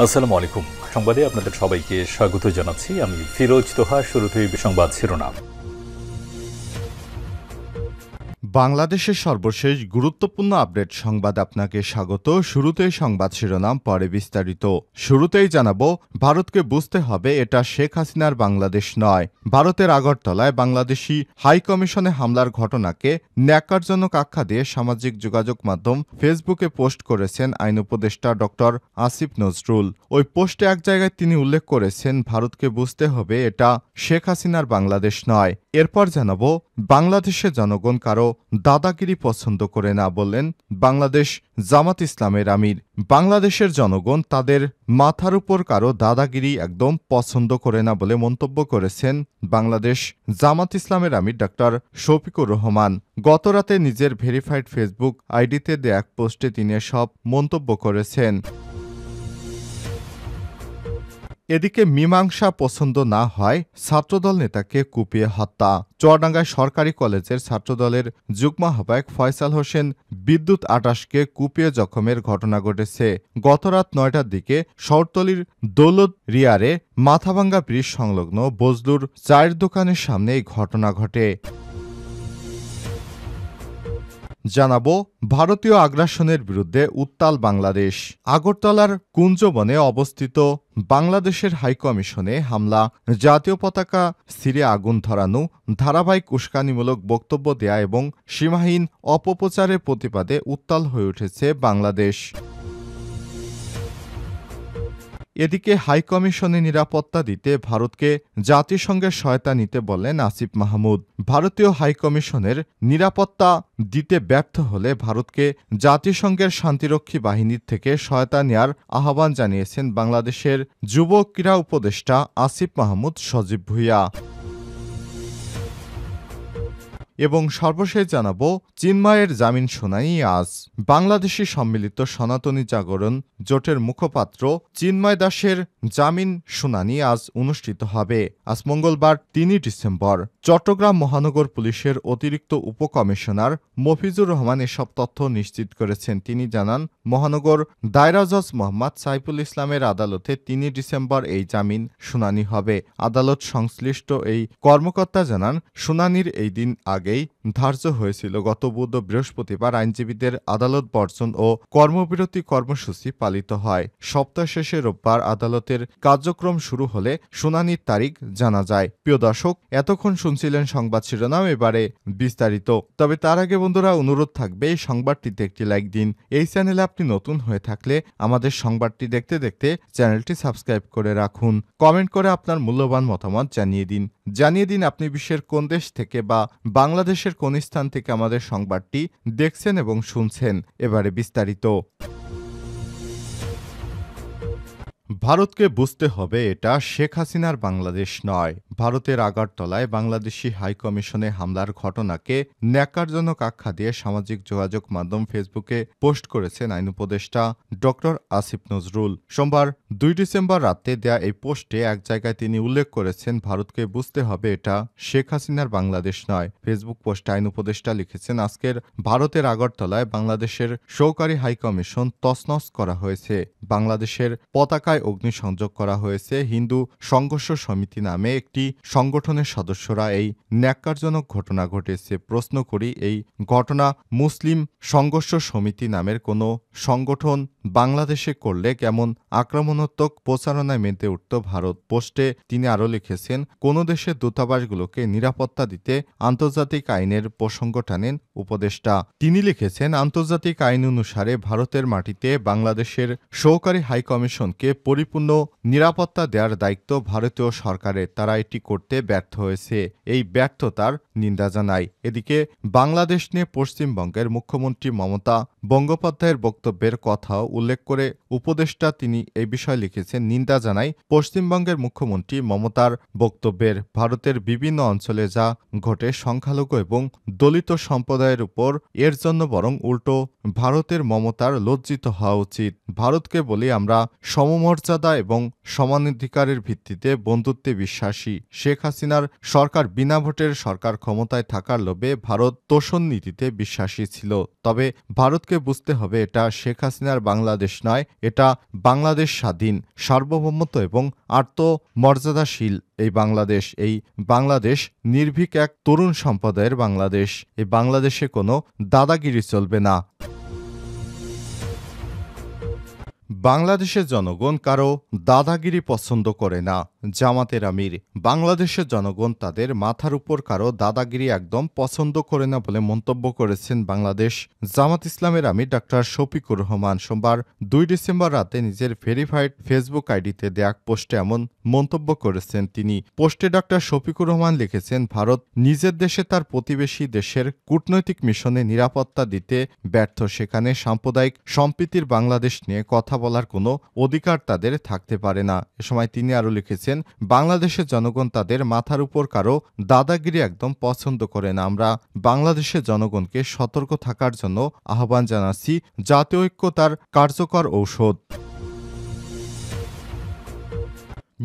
আসসালামু আলাইকুম। সংবাদে আপনাদের সবাইকে স্বাগত জানাচ্ছি। আমি ফিরোজ তোহা। শুরুতেই সংবাদ শিরোনাম। বাংলাদেশের সর্বশেষ গুরুত্বপূর্ণ আপডেট সংবাদ আপনাকে স্বাগত। শুরুতেই সংবাদ শিরোনাম, পরে বিস্তারিত। শুরুতেই জানাবো, ভারতকে বুঝতে হবে এটা শেখ হাসিনার বাংলাদেশ নয়। ভারতের আগরতলায় বাংলাদেশি হাই কমিশনে হামলার ঘটনাকে ন্যাক্কারজনক আখ্যা দিয়ে সামাজিক যোগাযোগ মাধ্যম ফেসবুকে পোস্ট করেছেন আইন উপদেষ্টা ডক্টর আসিফ নজরুল। ওই পোস্টে এক জায়গায় তিনি উল্লেখ করেছেন, ভারতকে বুঝতে হবে এটা শেখ হাসিনার বাংলাদেশ নয়। এরপর জানাবো, বাংলাদেশের জনগণ কারো দাদাগিরি পছন্দ করে না, বললেন বাংলাদেশ জামাত ইসলামের আমির। বাংলাদেশের জনগণ তাদের মাথার উপর কারো দাদাগিরি একদম পছন্দ করে না বলে মন্তব্য করেছেন বাংলাদেশ জামাত ইসলামের আমির ডাক্তার শফিকুর রহমান। গতরাতে নিজের ভেরিফাইড ফেসবুক আইডিতে দেয়া এক পোস্টে তিনি সব মন্তব্য করেছেন। এদিকে মীমাংসা পছন্দ না হয় ছাত্রদল নেতাকে কুপিয়ে হত্যা। চুয়াডাঙ্গায় সরকারি কলেজের ছাত্রদলের যুগ্ম আহ্বায়ক ফয়সাল হোসেন বিদ্যুৎ ২৮কে কুপিয়ে জখমের ঘটনা ঘটেছে। গতরাত ৯টার দিকে শহরতলির দৌলত রিয়ারে মাথাভাঙ্গা ব্রিজ সংলগ্ন বজলুর চায়ের দোকানের সামনে এই ঘটনা ঘটে। জানাবো, ভারতীয় আগ্রাসনের বিরুদ্ধে উত্তাল বাংলাদেশ। আগরতলার কুঞ্জবনে অবস্থিত বাংলাদেশের হাইকমিশনে হামলা, জাতীয় পতাকা ছিঁড়ে আগুন ধরানো, ধারাবাহিক উস্কানিমূলক বক্তব্য দেয়া এবং সীমাহীন অপপ্রচারের প্রতিবাদে উত্তাল হয়ে উঠেছে বাংলাদেশ। এদিকে হাইকমিশনে নিরাপত্তা দিতে ভারতকে জাতিসংঘের সহায়তা নিতে বললেন আসিফ মাহমুদ। ভারতীয় হাইকমিশনের নিরাপত্তা দিতে ব্যর্থ হলে ভারতকে জাতিসংঘের শান্তিরক্ষী বাহিনীর থেকে সহায়তা নেয়ার আহ্বান জানিয়েছেন বাংলাদেশের যুব ক্রীড়া উপদেষ্টা আসিফ মাহমুদ সজীব ভুঁইয়া। এবং সর্বশেষ জানাবো, চিন্ময়ের জামিন শুনানি আজ। বাংলাদেশি সম্মিলিত সনাতনী জাগরণ জোটের মুখপাত্র চিন্ময় দাসের জামিন শুনানি আজ অনুষ্ঠিত হবে। আজ মঙ্গলবার ৩ ডিসেম্বর। চট্টগ্রাম মহানগর পুলিশের অতিরিক্ত উপকমিশনার মফিজুর রহমান এসব তথ্য নিশ্চিত করেছেন। তিনি জানান, মহানগর দায়রা জজ মোহাম্মদ সাইফুল ইসলামের আদালতে ৩ ডিসেম্বর এই জামিন শুনানি হবে। আদালত সংশ্লিষ্ট এই কর্মকর্তা জানান, শুনানির এই দিন আগেই ধার্য হয়েছিল। গত বুধ ও বৃহস্পতিবার আইনজীবীদের আদালত বর্জন ও কর্মবিরতি কর্মসূচি পালিত হয়। সপ্তাহ শেষে রোববার আদালতের কার্যক্রম শুরু হলে শুনানির তারিখ জানা যায়। প্রিয় দর্শক, এতক্ষণ শুনছিলেন সংবাদ শিরোনাম, এবারে বিস্তারিত। তবে তার আগে বন্ধুরা, অনুরোধ থাকবে এই সংবাদটিতে একটি লাইক দিন। এই চ্যানেলে আপনি নতুন হয়ে থাকলে আমাদের সংবাদটি দেখতে দেখতে চ্যানেলটি সাবস্ক্রাইব করে রাখুন। কমেন্ট করে আপনার মূল্যবান মতামত জানিয়ে দিন আপনি বিশ্বের কোন দেশ থেকে বা বাংলাদেশের কোন স্থান থেকে আমাদের সংবাদটি দেখছেন এবং শুনছেন। এবারে বিস্তারিত। ভারতকে বুঝতে হবে এটা শেখ হাসিনার বাংলাদেশ নয়। ভারতের আগরতলায় বাংলাদেশি হাইকমিশনে হামলার ঘটনাকে ন্যাক্কারজনক আখ্যা দিয়ে সামাজিক যোগাযোগ মাধ্যম ফেসবুকে পোস্ট করেছেন আইন উপদেষ্টা ডক্টর আসিফ নজরুল। সোমবার ২ ডিসেম্বর রাতে দেয়া এই পোস্টে এক জায়গায় তিনি উল্লেখ করেছেন, ভারতকে বুঝতে হবে এটা শেখ হাসিনার বাংলাদেশ নয়। ফেসবুক পোস্টে আইন উপদেষ্টা লিখেছেন, আজকের ভারতের আগরতলায় বাংলাদেশের সহকারী হাইকমিশন তছনছ করা হয়েছে। বাংলাদেশের পতাকায় অগ্নিসংযোগ করা হয়েছে। হিন্দু সংঘর্ষ সমিতি নামে একটি সংগঠনের সদস্যরা এই ন্যাক্কারজনক ঘটনা ঘটেছে। প্রশ্ন করি, এই ঘটনা মুসলিম সংঘর্ষ সমিতি নামের কোনো সংগঠন বাংলাদেশে করলে কেমন আক্রমণাত্মক প্রচারণায় মেতে উঠত ভারত। পোস্টে তিনি আরও লিখেছেন, কোন দেশের দূতাবাসগুলোকে নিরাপত্তা দিতে আন্তর্জাতিক আইনের প্রসঙ্গ টানেন উপদেষ্টা। তিনি লিখেছেন, আন্তর্জাতিক আইন অনুসারে ভারতের মাটিতে বাংলাদেশের সহকারী হাইকমিশনকে পরিপূর্ণ নিরাপত্তা দেওয়ার দায়িত্ব ভারতীয় সরকারের। তারা এটি করতে ব্যর্থ হয়েছে। এই ব্যর্থতার নিন্দা জানায়। এদিকে বাংলাদেশ নিয়ে পশ্চিমবঙ্গের মুখ্যমন্ত্রী মমতা বন্দ্যোপাধ্যায়ের বক্তব্যের কথাও উল্লেখ করে উপদেষ্টা তিনি এই বিষয়ে লিখেছেন, নিন্দা জানাই পশ্চিমবঙ্গের মুখ্যমন্ত্রী মমতার বক্তব্যের। ভারতের বিভিন্ন অঞ্চলে যা ঘটে সংখ্যালঘু এবং দলিত সম্প্রদায়ের উপর, এর জন্য বরং উল্টো ভারতের মমতার লজ্জিত হওয়া উচিত। ভারতকে বলি, আমরা সমমর্যাদা এবং সমানাধিকারের ভিত্তিতে বন্ধুত্বে বিশ্বাসী। শেখ হাসিনার সরকার বিনা ভোটের সরকার ক্ষমতায় থাকার লোভে ভারত তোষণ নীতিতে বিশ্বাসী ছিল। তবে ভারতকে বুঝতে হবে এটা শেখ হাসিনার বাংলাদেশ নয়, এটা বাংলাদেশ স্বাধীন, সার্বভৌমত্ব এবং আত্মমর্যাদাশীল এই বাংলাদেশ নির্ভীক এক তরুণ সম্প্রদায়ের বাংলাদেশ। এই বাংলাদেশে কোনো দাদাগিরি চলবে না। বাংলাদেশের জনগণ কারো দাদাগিরি পছন্দ করে না। জামাতের আমির, বাংলাদেশের জনগণ তাদের মাথার উপর কারো দাদাগিরি একদম পছন্দ করে না বলে মন্তব্য করেছেন বাংলাদেশ জামাত ইসলামের আমির ডাক্তার শফিকুর রহমান। সোমবার 2 ডিসেম্বর রাতে নিজের ভেরিফাইড ফেসবুক আইডিতে দেয়া পোস্টে এমন মন্তব্য করেছেন তিনি। পোস্টে ডাক্তার শফিকুর রহমান লিখেছেন, ভারত নিজের দেশে তার প্রতিবেশী দেশের কূটনৈতিক মিশনে নিরাপত্তা দিতে ব্যর্থ। সেখানে সাম্প্রদায়িক সম্প্রীতির বাংলাদেশ নিয়ে কথা বলার কোনো অধিকার তাদের থাকতে পারে না। এ সময় তিনি আরও লিখেছেন, বাংলাদেশের জনগণ তাদের মাথার উপর কারো দাদাগিরি একদম পছন্দ করে না। আমরা বাংলাদেশের জনগণকে সতর্ক থাকার জন্য আহ্বান জানাচ্ছি। জাতীয় ঐক্য তার কার্যকর ঔষধ।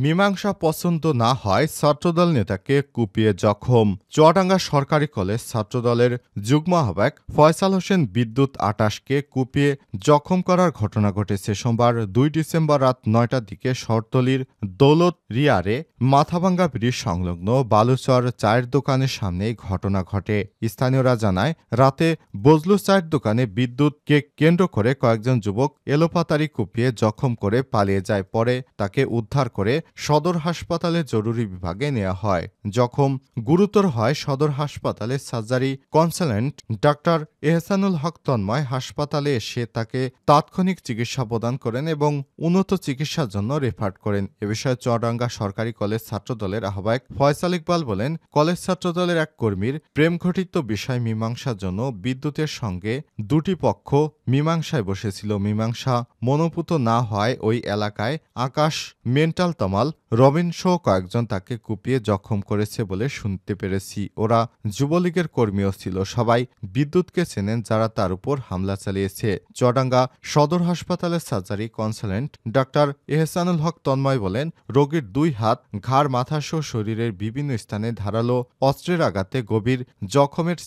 মীমাংসা পছন্দ না হয় ছাত্রদল নেতাকে কুপিয়ে জখম। চুয়াডাঙ্গা সরকারি কলেজ ছাত্রদলের যুগ্ম আহ্বায়ক ফয়সাল হোসেন বিদ্যুৎ ২৮কে কুপিয়ে জখম করার ঘটনা ঘটেছে। সোমবার ২ ডিসেম্বর রাত ৯টার দিকে শহরতলির দৌলত রিয়ারে মাথাভাঙ্গা ব্রিজ সংলগ্ন বালুচর চায়ের দোকানের সামনে ঘটনা ঘটে। স্থানীয়রা জানায়, রাতে বজলু চায়ের দোকানে বিদ্যুৎকে কেন্দ্র করে কয়েকজন যুবক এলোপাতাড়ি কুপিয়ে জখম করে পালিয়ে যায়। পরে তাকে উদ্ধার করে সদর হাসপাতালে জরুরি বিভাগে নেওয়া হয়। জখম গুরুতর হয় সদর হাসপাতালে সার্জারি কনসালটেন্ট ডাক্তার এহসানুল হক তন্ময়। হাসপাতালে এসে তাকে তাৎক্ষণিক চিকিৎসা প্রদান করেন এবং উন্নত চিকিৎসার জন্য রেফার করেন। এ বিষয়ে চুয়াডাঙ্গা সরকারি কলেজ ছাত্রদলের আহ্বায়ক ফয়সাল ইকবাল বলেন, কলেজ ছাত্রদলের এক কর্মীর প্রেমঘটিত বিষয় মীমাংসার জন্য বিদ্যুতের সঙ্গে দুটি পক্ষ মীমাংসায় বসেছিল। মীমাংসা মনোপুত না হয় ওই এলাকায় আকাশ, মেন্টাল তমাল, রবিন সহ কয়েকজন তাকে কুপিয়ে জখম করেছে বলে শুনতে পেরেছি। ওরা যুবলীগের কর্মীও ছিল। সবাই বিদ্যুৎকে চেনেন যারা তার উপর হামলা চালিয়েছে। চুয়াডাঙ্গা সদর হাসপাতালের সার্জারি কনসালটেন্ট ডাক্তার এহসানুল হক তন্ময় বলেন, রোগীর 2 হাত, ঘাড়, মাথাসহ শরীরের বিভিন্ন স্থানে ধারালো অস্ত্রের আঘাতে গভীর জখমের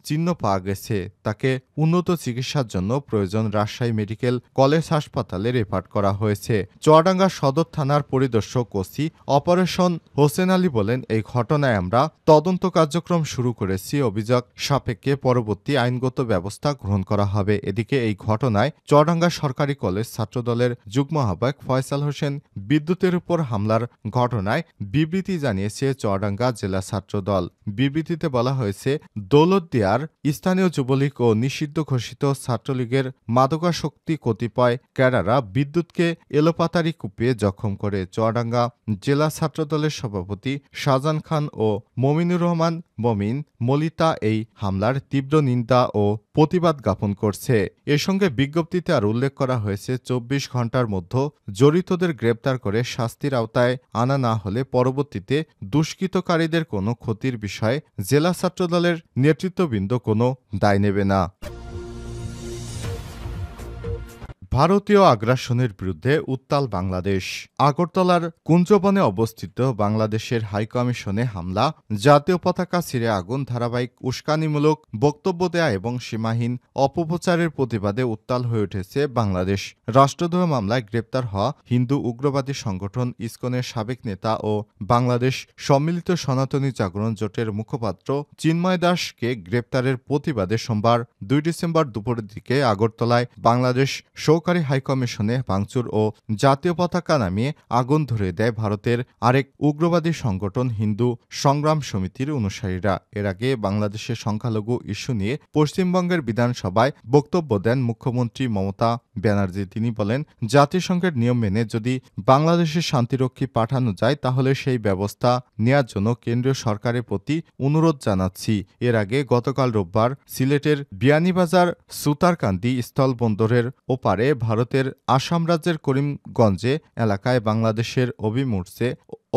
চিহ্ন পাওয়া গেছে। তাকে উন্নত চিকিৎসার জন্য প্রয়োজন রাজশাহী মেডিকেল কলেজ হাসপাতালে রেফার করা হয়েছে। চুয়াডাঙ্গা সদর থানার পরিদর্শক ওসি অপারেশন হোসেন আলী বলেন, এই ঘটনায় আমরা তদন্ত কার্যক্রম শুরু করেছি। অভিযোগ সাপেক্ষে পরবর্তী আইনগত ব্যবস্থা গ্রহণ করা হবে। এদিকে এই ঘটনায় চুয়াডাঙ্গা সরকারি কলেজ ছাত্রদলের যুগ্ম আহ্বায়ক ফয়সাল হোসেন বিদ্যুতের উপর হামলার ঘটনায় বিবৃতি জানিয়েছে চুয়াডাঙ্গা জেলা ছাত্রদল। বিবৃতিতে বলা হয়েছে, দৌলতদিয়ার স্থানীয় যুবলীগ ও নিষিদ্ধ ঘোষিত ছাত্রলীগের মাদকাসক্তি কতিপয় ক্যাডাররা বিদ্যুৎকে এলোপাতাড়ি কুপিয়ে জখম করে। চুয়াডাঙ্গা জেলা ছাত্রদলের সভাপতি শাহজাহান খান ও মমিনুর রহমান মমিন মলিতা এই হামলার তীব্র নিন্দা ও প্রতিবাদ জ্ঞাপন করছে। এর সঙ্গে বিজ্ঞপ্তিতে আর উল্লেখ করা হয়েছে, 24 ঘণ্টার মধ্যে জড়িতদের গ্রেপ্তার করে শাস্তির আওতায় আনা না হলে পরবর্তীতে দুষ্কৃতকারীদের কোনো ক্ষতির বিষয়ে জেলা ছাত্রদলের নেতৃত্ববৃন্দ কোনো দায় নেবে না। ভারতীয় আগ্রাসনের বিরুদ্ধে উত্তাল বাংলাদেশ। আগরতলার কুঞ্জবনে অবস্থিত বাংলাদেশের হাইকমিশনে হামলা, জাতীয় পতাকা ছিঁড়ে আগুন, ধারাবাহিক উস্কানিমূলক বক্তব্য দেয়া এবং সীমাহীন অপপ্রচারের প্রতিবাদে উত্তাল হয়ে উঠেছে বাংলাদেশ। রাষ্ট্রদ্রোহ মামলায় গ্রেপ্তার হওয়া হিন্দু উগ্রবাদী সংগঠন ইসকনের সাবেক নেতা ও বাংলাদেশ সম্মিলিত সনাতনী জাগরণ জোটের মুখপাত্র চিন্ময় দাসকে গ্রেপ্তারের প্রতিবাদে সোমবার 2 ডিসেম্বর দুপুরের দিকে আগরতলায় বাংলাদেশ সহকারী হাইকমিশনে ভাঙচুর ও জাতীয় পতাকা নামিয়ে আগুন ধরে দেয় ভারতের আরেক উগ্রবাদী সংগঠন হিন্দু সংগ্রাম সমিতির অনুসারীরা। এর আগে বাংলাদেশের সংখ্যালঘু ইস্যু নিয়ে পশ্চিমবঙ্গের বিধানসভায় বক্তব্য দেন মুখ্যমন্ত্রী মমতা ব্যানার্জি। তিনি বলেন, জাতিসংঘের নিয়ম মেনে যদি বাংলাদেশে শান্তিরক্ষী পাঠানো যায় তাহলে সেই ব্যবস্থা নেয়ার জন্য কেন্দ্রীয় সরকারের প্রতি অনুরোধ জানাচ্ছি। এর আগে গতকাল রোববার সিলেটের বিয়ানীবাজার সুতারকান্দি স্থলবন্দরের ওপারে ভারতের আসাম রাজ্যের করিমগঞ্জে এলাকায় বাংলাদেশের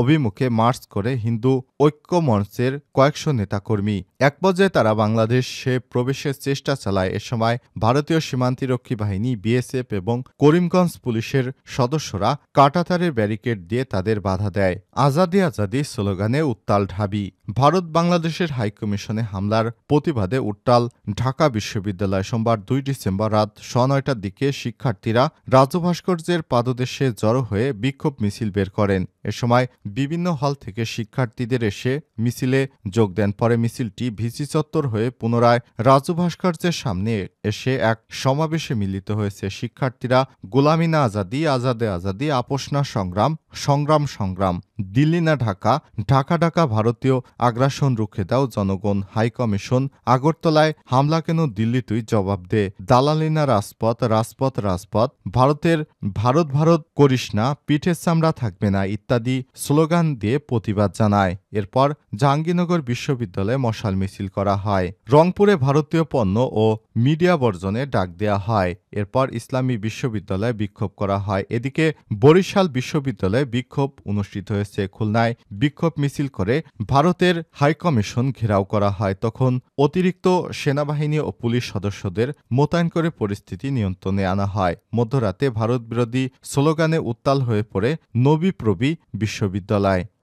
অভিমুখে মার্চ করে হিন্দু ঐক্য মঞ্চের কয়েকশো নেতাকর্মী। এক পর্যায়ে তারা বাংলাদেশে প্রবেশের চেষ্টা চালায়। এ সময় ভারতীয় সীমান্তরক্ষী বাহিনী বিএসএফ এবং করিমগঞ্জ পুলিশের সদস্যরা কাঁটাতারের ব্যারিকেড দিয়ে তাদের বাধা দেয়। আজাদি আজাদি স্লোগানে উত্তাল ঢাবি। ভারত বাংলাদেশের হাইকমিশনে হামলার প্রতিবাদে উত্তাল ঢাকা বিশ্ববিদ্যালয়। সোমবার 2 ডিসেম্বর রাত 9:30টার দিকে শিক্ষার্থীরা রাজু ভাস্কর্যের পাদদেশে জড়ো হয়ে বিক্ষোভ মিছিল বের করেন। এ সময় বিভিন্ন হল থেকে শিক্ষার্থীদের এসে মিছিলে যোগ দেন। পরে মিছিলটি ভিসি চত্বর হয়ে পুনরায় রাজু ভাস্কর্যের সামনে এসে এক সমাবেশে মিলিত হয়েছে। শিক্ষার্থীরা গোলামি না আজাদি, আজাদে আজাদি, আপোষ না সংগ্রাম, সংগ্রাম সংগ্রাম, দিল্লি না ঢাকা, ঢাকা ঢাকা, ভারতীয় আগ্রাসন রুখে দাও জনগণ, হাইকমিশন আগরতলায় হামলা কেন, দিল্লি তুই জবাব দে, দালালি না রাজপথ, রাজপথ রাজপথ, ভারত ভারত করিস না, পিঠের চামড়া থাকবে না ইত্যাদি স্লোগান দিয়ে প্রতিবাদ জানায়। এরপর জাহাঙ্গীরনগর বিশ্ববিদ্যালয়ে মশাল মিছিল করা হয়। রংপুরে ভারতীয় পণ্য ও মিডিয়া বর্জনে ডাক দেয়া হয়। এরপর ইসলামী বিশ্ববিদ্যালয়ে বিক্ষোভ করা হয়। এদিকে বরিশাল বিশ্ববিদ্যালয়ে বিক্ষোভ অনুষ্ঠিত হয়েছে। খুলনায় বিক্ষোভ মিছিল করে ভারতের হাইকমিশন ঘেরাও করা হয়। তখন অতিরিক্ত সেনাবাহিনী ও পুলিশ সদস্যদের মোতায়েন করে পরিস্থিতি নিয়ন্ত্রণে আনা হয়। মধ্যরাতে ভারত বিরোধী স্লোগানে উত্তাল হয়ে পড়ে নবী প্রবী বিশ্ববিদ্যালয়।